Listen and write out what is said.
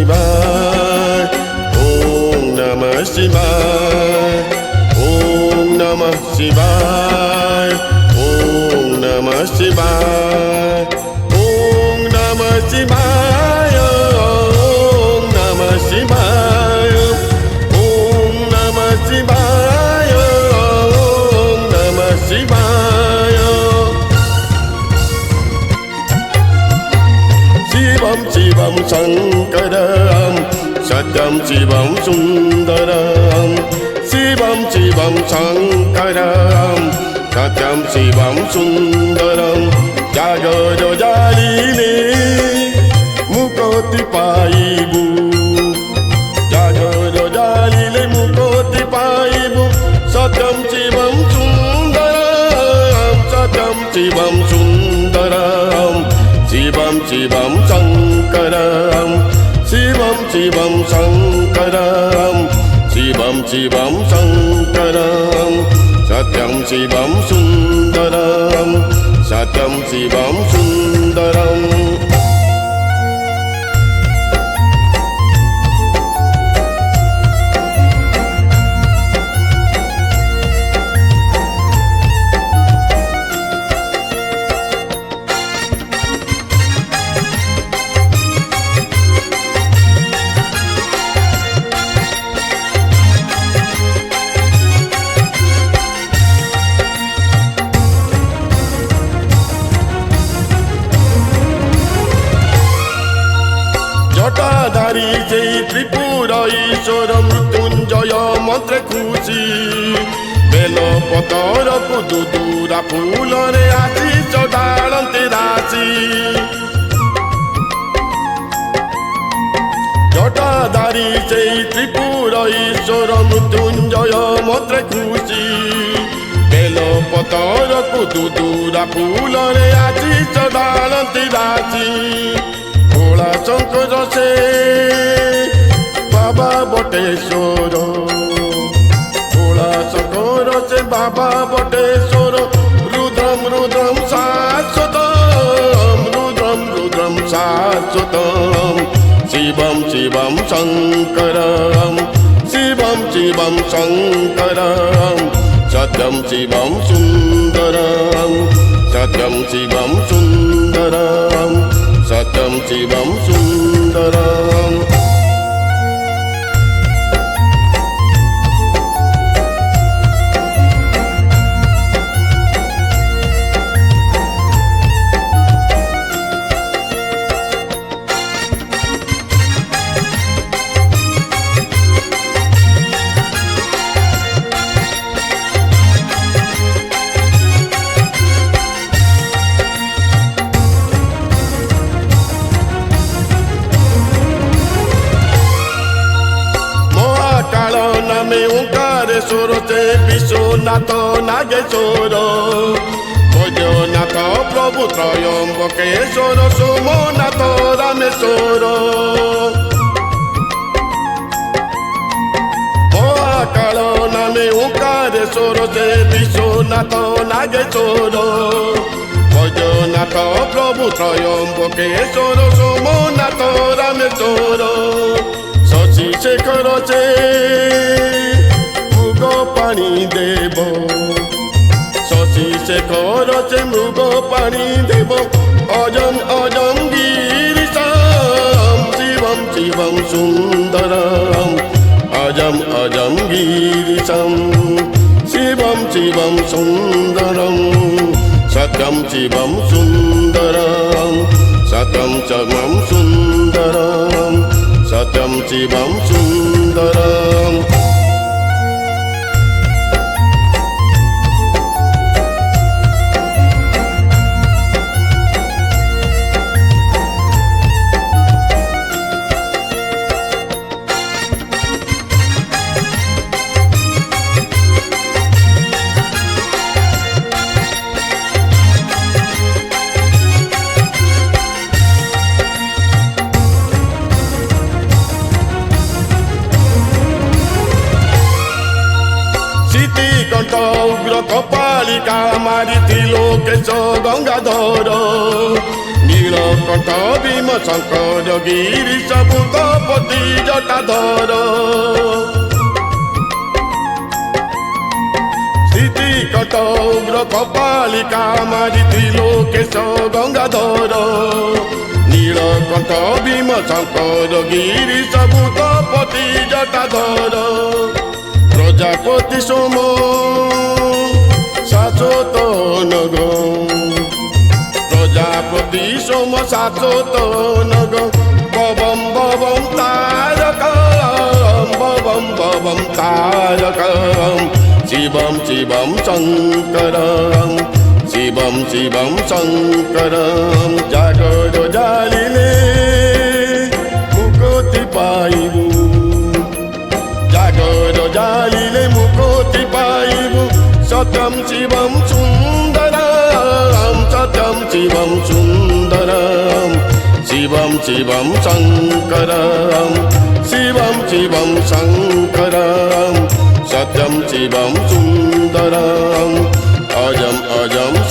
Shivaya, Om Namah Shivaya, Om Namah Shivaya, Om Namah Shivaya, Om Namah Shivaya, Om Namah Shivaya, Om Namah Shivaya, Om Namah Shivaya. Shivam Shivam Shankaram, Satyam Shivam Sundaram. Shivam Shivam Shankaram, Satyam Shivam Sundaram. Jagara Jalile, Mukoti Paibu. Jagara Jalile, Mukoti Paibu. Satyam Shivam Sundaram, Satyam Shivam Sundaram. Shivam Shivam Shankaram, Shivam Shivam Shankaram, Shivam Shivam Shankaram, Satyam Shivam Sundaram, Satyam Shivam Sundaram. জটাধারী সেই ত্রিপুর ঈশ্বর মৃত্যুঞ্জয় মন্ত্রে খুশি bell পতর পুদুরা ফুলরে আসি চড়াড়ন্তে রাশি জটাধারী সেই ত্রিপুর ঈশ্বর মৃত্যুঞ্জয় মন্ত্রে খুশি বেল পতর পুদুরা ফুলরে আসি চড়াড়ন্তে রাশি ভোলা শঙ্কর সে বাবা বটেশ্বর, ভোলা শঙ্কর সে বাবা বটেশ্বর। রুদ্রম রুদ্রম শাশ্বতম, রুদ্রম রুদ্রম শাশ্বতম। শিবম শিবম শঙ্করম, শিবম শিবম শঙ্করম। সত্যম শিবম সুন্দরম, সত্যম Shivam Sundaram, Satyam Shivam Sundaram. Omkareshwar সে বিশ্বনাথ নাগেশ্বর, বৈদ্যনাথ প্রভু ত্রয়ম্বকেশ্বর, সোমনাথ রামেশ্বর। মহাকাল নামে ওঙ্কারেশ্বর সে বিশ্বনাথ নাগেশ্বর, বৈদ্যনাথ প্রভু ত্রয়ম্বকেশ্বর, সোমনাথ রামেশ্বর। শশী শেখর সে মৃগ পানি দেব, শশী শেখর সে মৃগ পানি দেব। অজম অজম গিরিশাম, শিবম শিবম সুন্দরম। অজম অজম গিরিশাম, শিবম শিবম সুন্দরম। সত্যম শিবম সুন্দরম, সত্যম শিবম সুন্দরম, সত্যম শিবম সুন্দরম। উগ্র কপালিকা মারিছিল কেশ গঙ্গাধর, নীল नीलकंठ भीम शंकर गिरीश भूतपति जटाधर स्थितिकट उग्र कपालिका मारी त्रिलोकेश गंगाधर नीलकंठ भीम शंकर गिरीश भूतपति जटाधर प्रजापति सोम शाश्वत नग प्रजापति सोम शाश्वत नग भवं भवं तारकं शिवं शिवं शंकरं शिवं शिवं शंकरं जागर जालिले मुक्ति पाइबु जागर जालिले मुक्ति पाइबु सत्यं शिवं सुंदरं सत्यं शिवं सुंदरं शिवं शिवं शंकरं शिवं शिवं शंकरं सत्यं शिवं सुंदरं अजं अजं